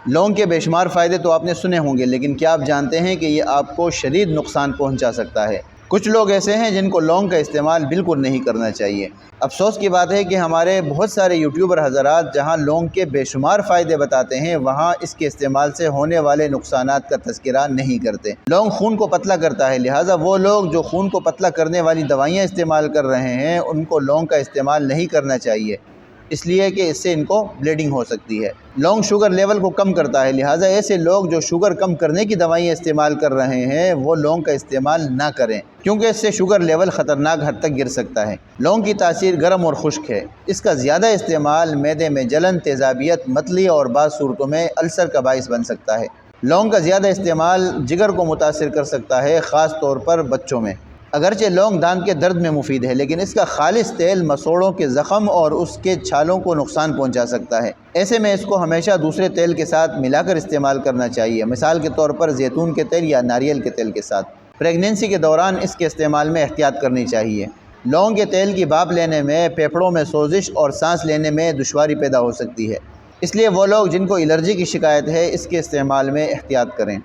لونگ کے بے شمار فائدے تو آپ نے سنے ہوں گے، لیکن کیا آپ جانتے ہیں کہ یہ آپ کو شدید نقصان پہنچا سکتا ہے؟ کچھ لوگ ایسے ہیں جن کو لونگ کا استعمال بالکل نہیں کرنا چاہیے۔ افسوس کی بات ہے کہ ہمارے بہت سارے یوٹیوبر حضرات جہاں لونگ کے بے شمار فائدے بتاتے ہیں، وہاں اس کے استعمال سے ہونے والے نقصانات کا تذکرہ نہیں کرتے۔ لونگ خون کو پتلا کرتا ہے، لہٰذا وہ لوگ جو خون کو پتلا کرنے والی دوائیاں استعمال کر رہے ہیں ان کو لونگ کا استعمال نہیں کرنا چاہیے، اس لیے کہ اس سے ان کو بلیڈنگ ہو سکتی ہے۔ لونگ شوگر لیول کو کم کرتا ہے، لہٰذا ایسے لوگ جو شوگر کم کرنے کی دوائیاں استعمال کر رہے ہیں وہ لونگ کا استعمال نہ کریں، کیونکہ اس سے شوگر لیول خطرناک حد تک گر سکتا ہے۔ لونگ کی تاثیر گرم اور خشک ہے۔ اس کا زیادہ استعمال معدے میں جلن، تیزابیت، متلی اور بعض صورتوں میں السر کا باعث بن سکتا ہے۔ لونگ کا زیادہ استعمال جگر کو متاثر کر سکتا ہے، خاص طور پر بچوں میں۔ اگرچہ لونگ دانت کے درد میں مفید ہے، لیکن اس کا خالص تیل مسوڑوں کے زخم اور اس کے چھالوں کو نقصان پہنچا سکتا ہے۔ ایسے میں اس کو ہمیشہ دوسرے تیل کے ساتھ ملا کر استعمال کرنا چاہیے، مثال کے طور پر زیتون کے تیل یا ناریل کے تیل کے ساتھ۔ پریگنینسی کے دوران اس کے استعمال میں احتیاط کرنی چاہیے۔ لونگ کے تیل کی بھاپ لینے میں پھیپھڑوں میں سوزش اور سانس لینے میں دشواری پیدا ہو سکتی ہے، اس لیے وہ لوگ جن کو الرجی کی شکایت ہے اس کے استعمال میں احتیاط کریں۔